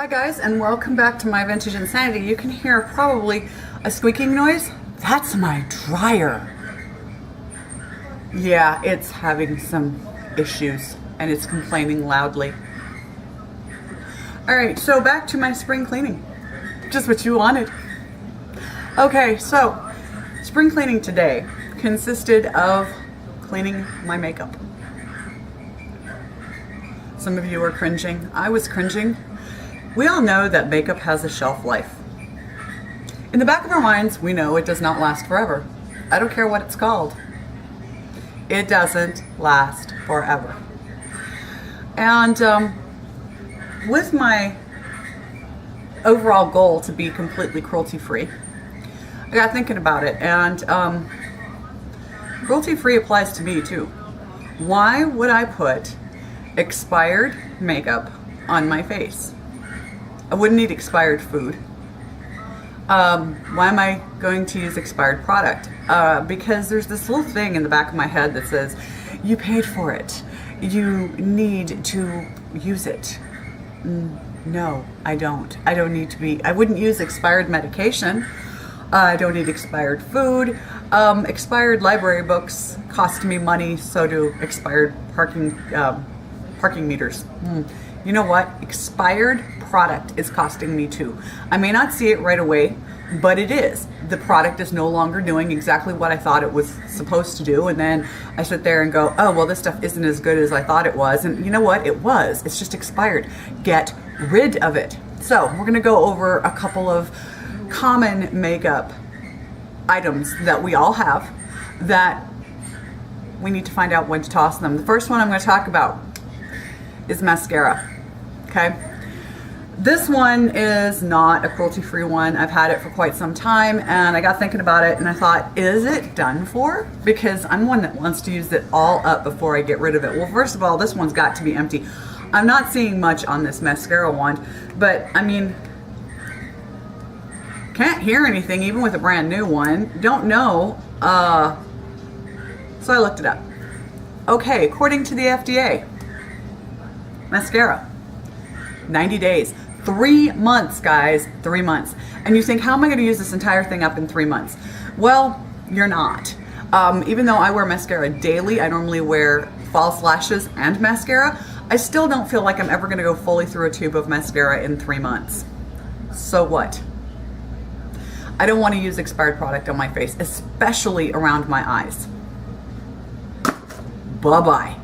Hi guys, and welcome back to my Vintage Insanity. You can hear probably a squeaking noise. That's my dryer. Yeah, it's having some issues and it's complaining loudly. Alright, so back to my spring cleaning. Just what you wanted. Okay, so spring cleaning today consisted of cleaning my makeup. Some of you are cringing. I was cringing. We all know that makeup has a shelf life. In the back of our minds, we know it does not last forever. I don't care what it's called. It doesn't last forever. And with my overall goal to be completely cruelty-free, I got thinking about it, and cruelty-free applies to me too. Why would I put expired makeup on my face? I wouldn't need expired food. Why am I going to use expired product? Because there's this little thing in the back of my head that says, you paid for it. You need to use it. No, I don't. I don't need to be. I wouldn't use expired medication. I don't need expired food. Expired library books cost me money, so do expired parking meters. You know what? Expired product is costing me too. I may not see it right away, but it is. The product is no longer doing exactly what I thought it was supposed to do, and then I sit there and go, oh, well, this stuff isn't as good as I thought it was. And you know what? It was. It's just expired. Get rid of it. So we're going to go over a couple of common makeup items that we all have that we need to find out when to toss them. The first one I'm going to talk about is mascara. Okay, this one is not a cruelty-free one. I've had it for quite some time, and I got thinking about it and I thought, is it done for? Because I'm one that wants to use it all up before I get rid of it. Well, first of all, this one's got to be empty. I'm not seeing much on this mascara wand, but I mean, can't hear anything even with a brand new one. Don't know, so I looked it up. Okay, according to the FDA, mascara, 90 days, 3 months, guys, 3 months. And you think, how am I going to use this entire thing up in 3 months? Well, you're not. Even though I wear mascara daily, I normally wear false lashes and mascara, I still don't feel like I'm ever going to go fully through a tube of mascara in 3 months. So what? I don't want to use expired product on my face, especially around my eyes. Bye-bye.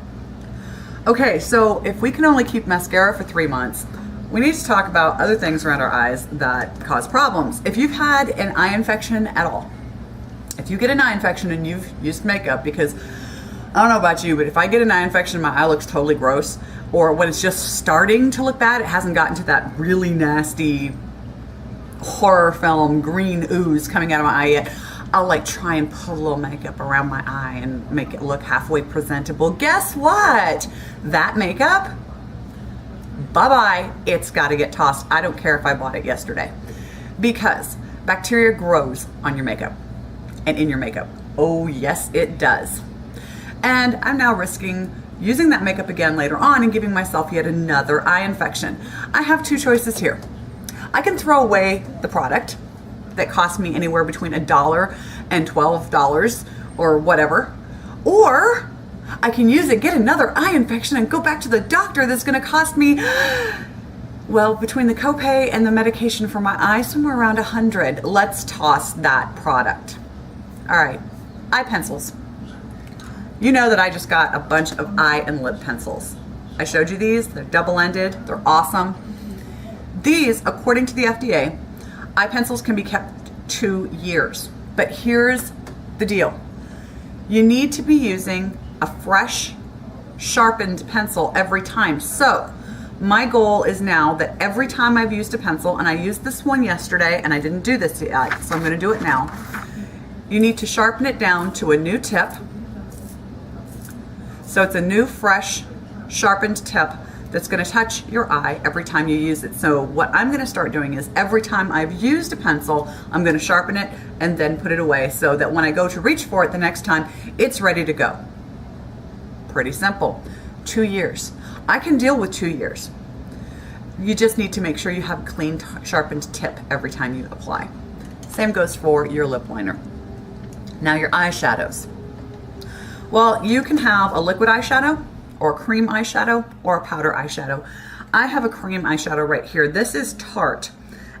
Okay, so if we can only keep mascara for 3 months, we need to talk about other things around our eyes that cause problems. If you've had an eye infection at all, if you get an eye infection and you've used makeup, because I don't know about you, but if I get an eye infection, my eye looks totally gross, or when it's just starting to look bad, it hasn't gotten to that really nasty horror film green ooze coming out of my eye yet, I'll like try and put a little makeup around my eye and make it look halfway presentable. Guess what? That makeup, bye-bye, it's got to get tossed. I don't care if I bought it yesterday, because bacteria grows on your makeup and in your makeup. Oh yes, it does. And I'm now risking using that makeup again later on and giving myself yet another eye infection. I have two choices here. I can throw away the product that cost me anywhere between $1 and $12 or whatever, or I can use it, get another eye infection, and go back to the doctor. That's going to cost me, well, between the copay and the medication for my eye, somewhere around $100. Let's toss that product. All right, eye pencils. You know that I just got a bunch of eye and lip pencils. I showed you these. They're double-ended. They're awesome. These, according to the FDA, eye pencils can be kept 2 years. But here's the deal. You need to be using a fresh, sharpened pencil every time. So my goal is now that every time I've used a pencil, and I used this one yesterday, and I didn't do this yet, so I'm going to do it now. You need to sharpen it down to a new tip. So it's a new, fresh, sharpened tip that's going to touch your eye every time you use it. So what I'm going to start doing is every time I've used a pencil, I'm going to sharpen it and then put it away so that when I go to reach for it the next time, it's ready to go. Pretty simple. 2 years. I can deal with 2 years. You just need to make sure you have a clean, sharpened tip every time you apply. Same goes for your lip liner. Now your eyeshadows. Well, you can have a liquid eyeshadow or a cream eyeshadow or a powder eyeshadow. I have a cream eyeshadow right here. This is Tarte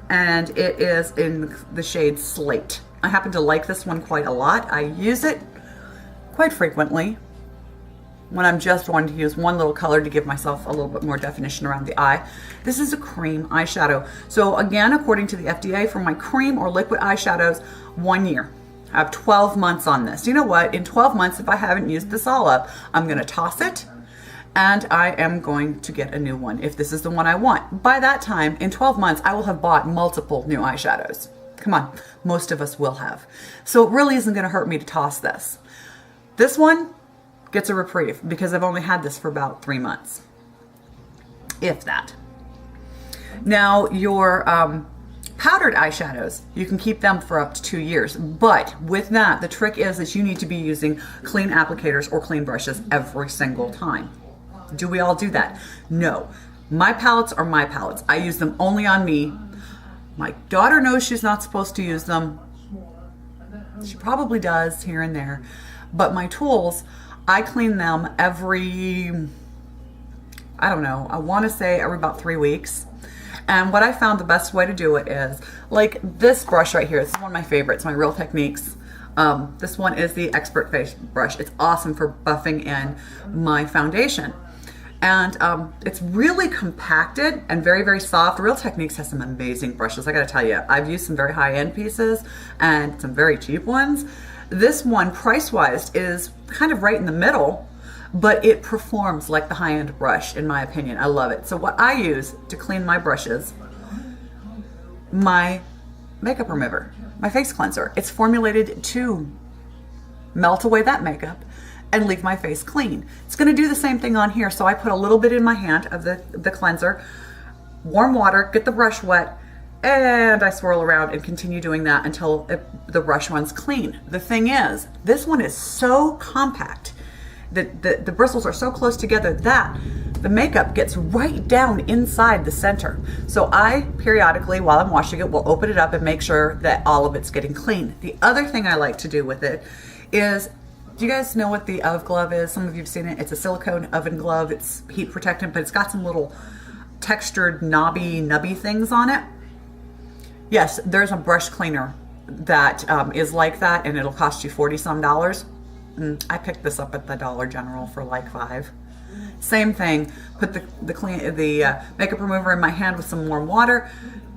and it is in the shade Slate. I happen to like this one quite a lot. I use it quite frequently when I'm just wanting to use one little color to give myself a little bit more definition around the eye. This is a cream eyeshadow. So again, according to the FDA, for my cream or liquid eyeshadows, 1 year. I have 12 months on this. You know what? In 12 months, if I haven't used this all up, I'm gonna toss it and I am going to get a new one if this is the one I want. By that time, in 12 months, I will have bought multiple new eyeshadows. Come on, most of us will have. So it really isn't gonna hurt me to toss this. This one gets a reprieve because I've only had this for about 3 months, if that. Now your powdered eyeshadows, you can keep them for up to 2 years, but with that, the trick is that you need to be using clean applicators or clean brushes every single time. Do we all do that? No. My palettes are my palettes. I use them only on me. My daughter knows she's not supposed to use them. She probably does here and there, but my tools, I clean them every, I don't know, I want to say every about 3 weeks. And what I found the best way to do it is, like this brush right here, this is one of my favorites, my Real Techniques. This one is the Expert Face brush. It's awesome for buffing in my foundation. And it's really compacted and very, very soft. Real Techniques has some amazing brushes, I gotta tell you. I've used some very high-end pieces and some very cheap ones. This one, price-wise, is kind of right in the middle, but it performs like the high-end brush, in my opinion. I love it. So what I use to clean my brushes, my makeup remover, my face cleanser. It's formulated to melt away that makeup and leave my face clean. It's gonna do the same thing on here. So I put a little bit in my hand of the cleanser, warm water, get the brush wet, and I swirl around and continue doing that until the brush runs clean. The thing is, this one is so compact that the bristles are so close together that the makeup gets right down inside the center. So I periodically, while I'm washing it, will open it up and make sure that all of it's getting clean. The other thing I like to do with it is, do you guys know what the oven glove is? Some of you have seen it. It's a silicone oven glove. It's heat protectant, but it's got some little textured nubby things on it. Yes, there's a brush cleaner that is like that, and it'll cost you $40-some. I picked this up at the Dollar General for like $5. Same thing. Put the makeup remover in my hand with some warm water,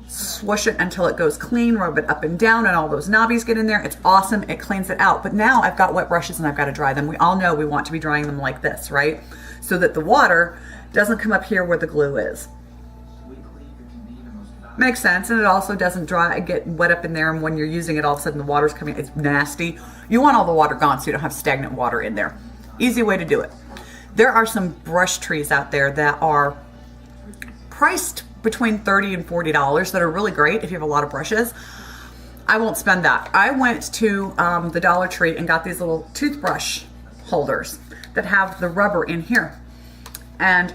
swoosh it until it goes clean, rub it up and down, and all those knobbies get in there. It's awesome. It cleans it out. But now I've got wet brushes and I've got to dry them. We all know we want to be drying them like this, right? So that the water doesn't come up here where the glue is. Makes sense, and it also doesn't get wet up in there, and when you're using it, all of a sudden the water's coming, it's nasty. You want all the water gone so you don't have stagnant water in there. Easy way to do it. There are some brush trees out there that are priced between $30 and $40 that are really great if you have a lot of brushes. I won't spend that. I went to the Dollar Tree and got these little toothbrush holders that have the rubber in here and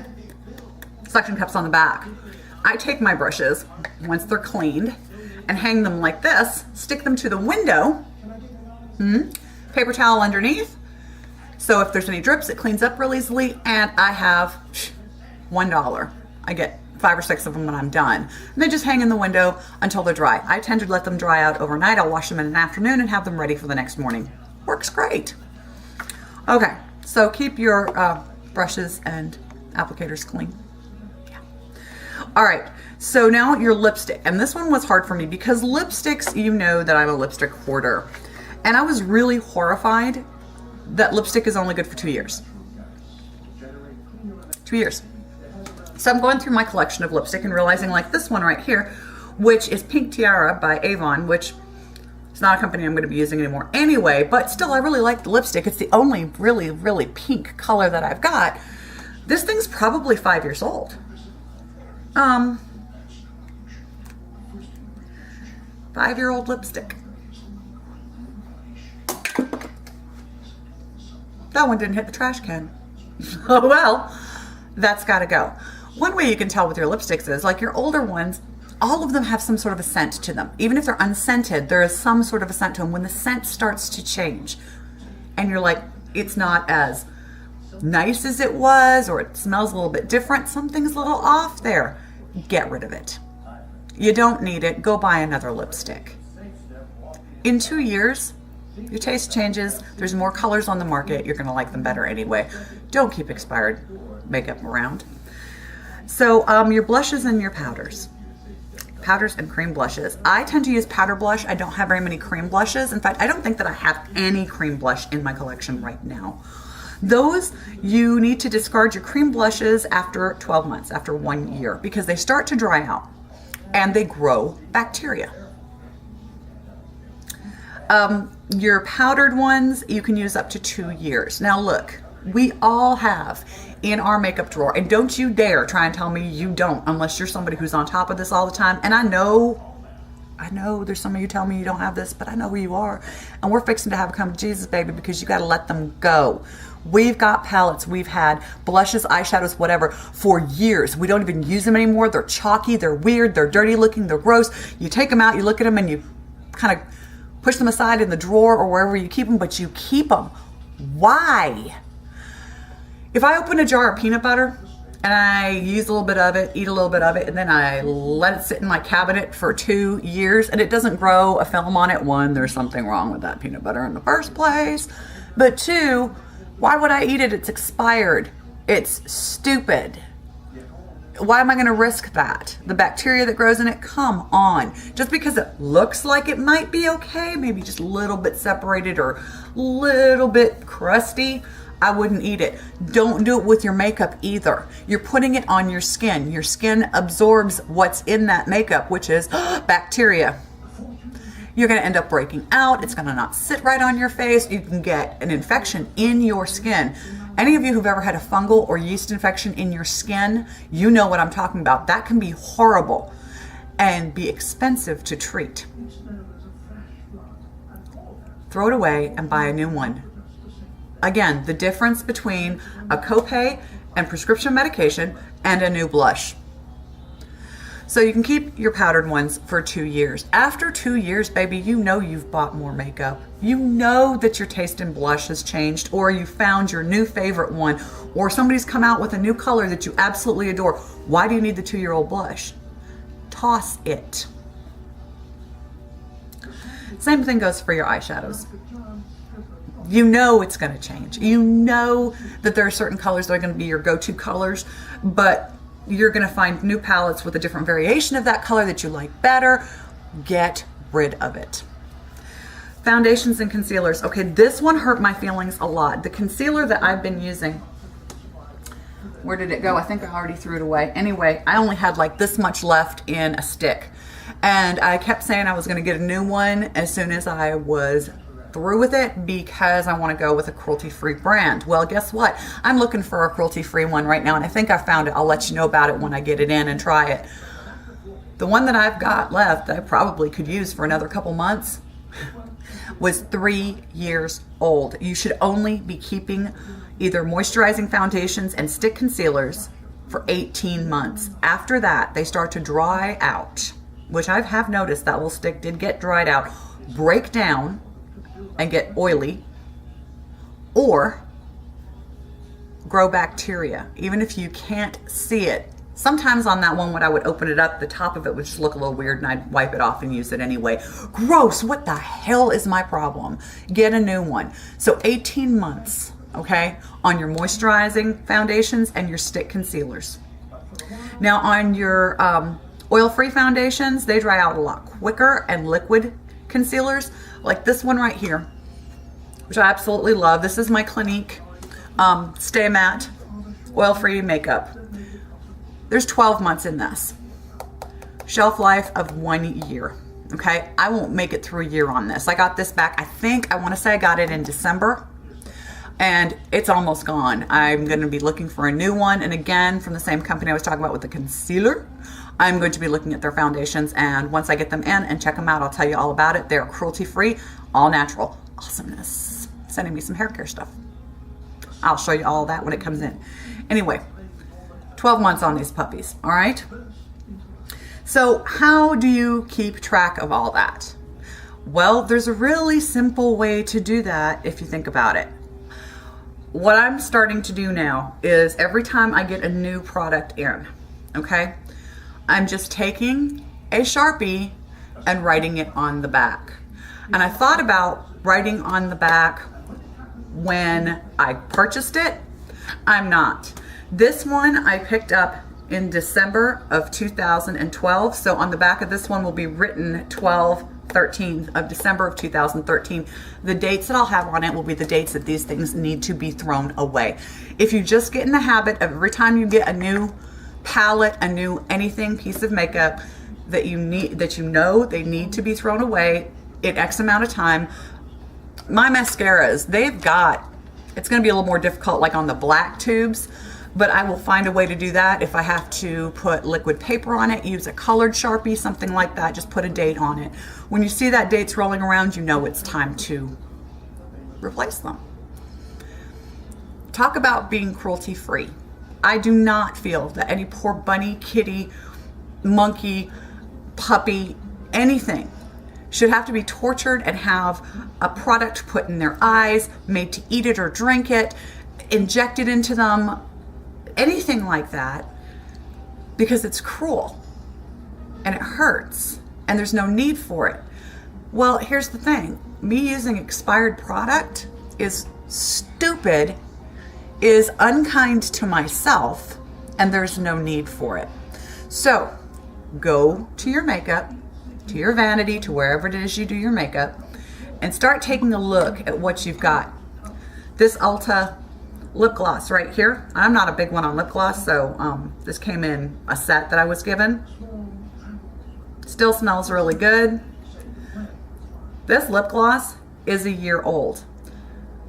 suction cups on the back. I take my brushes, once they're cleaned, and hang them like this, stick them to the window, paper towel underneath, so if there's any drips, it cleans up real easily, and I have $1. I get 5 or 6 of them when I'm done. And they just hang in the window until they're dry. I tend to let them dry out overnight. I'll wash them in an afternoon and have them ready for the next morning. Works great. Okay, so keep your brushes and applicators clean. All right, so now your lipstick. And this one was hard for me because lipsticks, you know that I'm a lipstick hoarder. And I was really horrified that lipstick is only good for 2 years. 2 years. So I'm going through my collection of lipstick and realizing, like this one right here, which is Pink Tiara by Avon, which is not a company I'm going to be using anymore anyway, but still I really like the lipstick. It's the only really, really pink color that I've got. This thing's probably 5 years old. 5-year-old lipstick. That one didn't hit the trash can. Oh well, that's gotta go. One way you can tell with your lipsticks is like your older ones, all of them have some sort of a scent to them. Even if they're unscented, there is some sort of a scent to them. When the scent starts to change and you're like, it's not as nice as it was, or it smells a little bit different, something's a little off there, get rid of it. You don't need it. Go buy another lipstick. In 2 years, your taste changes. There's more colors on the market. You're going to like them better anyway. Don't keep expired makeup around. So your blushes and your powders. Powders and cream blushes. I tend to use powder blush. I don't have very many cream blushes. In fact, I don't think that I have any cream blush in my collection right now. Those, you need to discard your cream blushes after 12 months, after 1 year, because they start to dry out and they grow bacteria. Your powdered ones, you can use up to 2 years. Now look, we all have in our makeup drawer, and don't you dare try and tell me you don't, unless you're somebody who's on top of this all the time. And I know there's some of you tell me you don't have this, but I know who you are. And we're fixing to have a come to Jesus, baby, because you got to let them go. We've got palettes, we've had blushes, eyeshadows, whatever, for years. We don't even use them anymore. They're chalky, they're weird, they're dirty looking, they're gross. You take them out, you look at them, and you kind of push them aside in the drawer or wherever you keep them, but you keep them. Why? If I open a jar of peanut butter and I use a little bit of it, eat a little bit of it, and then I let it sit in my cabinet for 2 years and it doesn't grow a film on it, one, there's something wrong with that peanut butter in the first place. But two, why would I eat it? It's expired. It's stupid. Why am I going to risk that? The bacteria that grows in it, come on. Just because it looks like it might be okay, maybe just a little bit separated or a little bit crusty, I wouldn't eat it. Don't do it with your makeup either. You're putting it on your skin. Your skin absorbs what's in that makeup, which is bacteria. You're going to end up breaking out. It's going to not sit right on your face. You can get an infection in your skin. Any of you who've ever had a fungal or yeast infection in your skin, you know what I'm talking about. That can be horrible and be expensive to treat. Throw it away and buy a new one. Again, the difference between a copay and prescription medication and a new blush. So you can keep your powdered ones for 2 years. After 2 years, baby, you know you've bought more makeup. You know that your taste in blush has changed, or you found your new favorite one, or somebody's come out with a new color that you absolutely adore. Why do you need the 2-year-old blush? Toss it. Same thing goes for your eyeshadows. You know it's going to change. You know that there are certain colors that are going to be your go-to colors, but you're going to find new palettes with a different variation of that color that you like better. Get rid of it. Foundations and concealers. Okay, this one hurt my feelings a lot. The concealer that I've been using, where did it go? I think I already threw it away. Anyway, I only had like this much left in a stick. And I kept saying I was going to get a new one as soon as I was through with it, because I want to go with a cruelty-free brand. Well, guess what? I'm looking for a cruelty-free one right now, and I think I found it. I'll let you know about it when I get it in and try it. The one that I've got left that I probably could use for another couple months was 3 years old. You should only be keeping either moisturizing foundations and stick concealers for 18 months. After that, they start to dry out, which I have noticed that little stick did get dried out, break down, and get oily, or grow bacteria, even if you can't see it. Sometimes on that one, when I would open it up, the top of it would just look a little weird and I'd wipe it off and use it anyway. Gross, what the hell is my problem? Get a new one. So 18 months, okay, on your moisturizing foundations and your stick concealers. Now on your oil-free foundations, they dry out a lot quicker, and liquid concealers, like this one right here, which I absolutely love. This is my Clinique Stay Matte Oil-Free Makeup. There's 12 months in this. Shelf life of 1 year. Okay, I won't make it through a year on this. I got this back, I want to say I got it in December, and it's almost gone. I'm going to be looking for a new one, and again, from the same company I was talking about with the concealer, I'm going to be looking at their foundations, and once I get them in and check them out, I'll tell you all about it. They're cruelty-free, all natural. Awesomeness. Sending me some hair care stuff. I'll show you all that when it comes in. Anyway, 12 months on these puppies, all right? So how do you keep track of all that? Well, there's a really simple way to do that if you think about it. What I'm starting to do now is every time I get a new product in, okay, I'm just taking a Sharpie and writing it on the back. And I thought about writing on the back when I purchased it. I'm not. This one I picked up in December of 2012. So on the back of this one will be written 12/13 of December of 2013. The dates that I'll have on it will be the dates that these things need to be thrown away. If you just get in the habit of every time you get a new palette, a new anything, piece of makeup that you need, that you know they need to be thrown away in X amount of time. My mascaras, they've got, it's going to be a little more difficult like on the black tubes, but I will find a way to do that. If I have to put liquid paper on it, use a colored Sharpie, something like that, just put a date on it. When you see that date's rolling around, you know it's time to replace them. Talk about being cruelty-free. I do not feel that any poor bunny, kitty, monkey, puppy, anything should have to be tortured and have a product put in their eyes, made to eat it or drink it, injected into them, anything like that, because it's cruel and it hurts and there's no need for it. Well, here's the thing. Me using expired product is stupid, is unkind to myself, and there's no need for it. So go to your makeup, to your vanity, to wherever it is you do your makeup, and start taking a look at what you've got. This Ulta lip gloss right here. I'm not a big one on lip gloss, so this came in a set that I was given. Still smells really good. This lip gloss is a year old.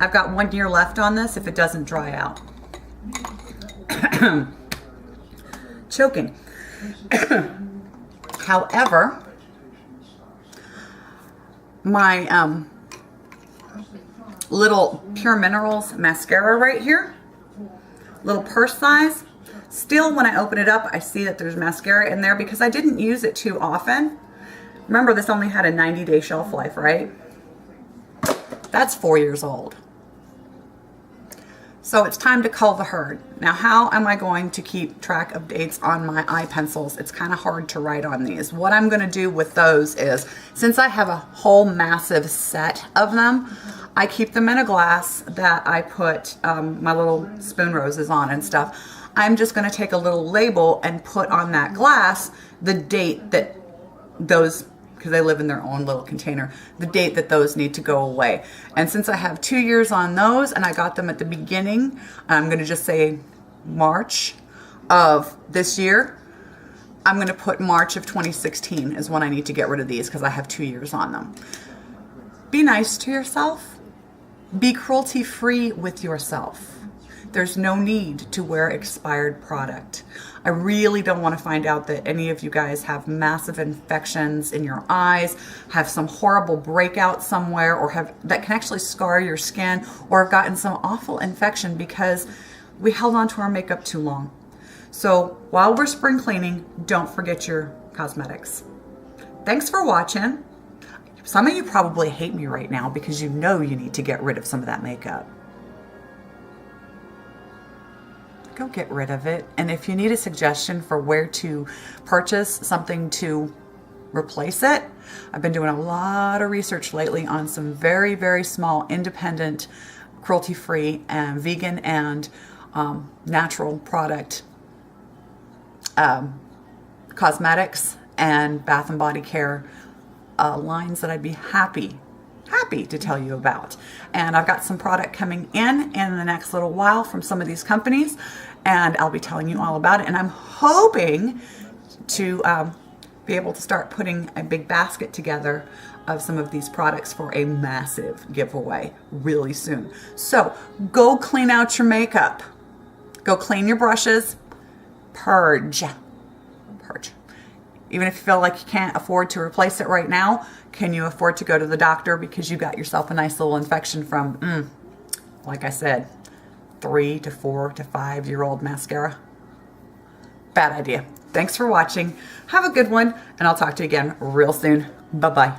I've got 1 year left on this if it doesn't dry out. Choking. However, my little Pure Minerals mascara right here, little purse size, still when I open it up I see that there's mascara in there because I didn't use it too often. Remember, this only had a 90-day shelf life, right? That's 4 years old. So it's time to cull the herd. Now, how am I going to keep track of dates on my eye pencils? It's kind of hard to write on these. What I'm going to do with those is, since I have a whole massive set of them, I keep them in a glass that I put my little spoon roses on and stuff. I'm just going to take a little label and put on that glass the date that those, because they live in their own little container, the date that those need to go away. And since I have 2 years on those and I got them at the beginning, I'm going to just say March of this year, I'm going to put March of 2016 is when I need to get rid of these because I have 2 years on them. Be nice to yourself. Be cruelty-free with yourself. There's no need to wear expired product. I really don't want to find out that any of you guys have massive infections in your eyes, have some horrible breakout somewhere, or have that can actually scar your skin, or have gotten some awful infection because we held on to our makeup too long. So while we're spring cleaning, don't forget your cosmetics. Thanks for watching. Some of you probably hate me right now because you know you need to get rid of some of that makeup. Go get rid of it. And if you need a suggestion for where to purchase something to replace it, I've been doing a lot of research lately on some very, very small, independent, cruelty-free and vegan and natural product cosmetics and bath and body care lines that I'd be happy to tell you about. And I've got some product coming in the next little while from some of these companies, and I'll be telling you all about it. And I'm hoping to be able to start putting a big basket together of some of these products for a massive giveaway really soon. So go clean out your makeup. Go clean your brushes. Purge. Even if you feel like you can't afford to replace it right now, can you afford to go to the doctor because you got yourself a nice little infection from, like I said, 3 to 4 to 5 year old mascara? Bad idea. Thanks for watching. Have a good one, and I'll talk to you again real soon. Bye-bye.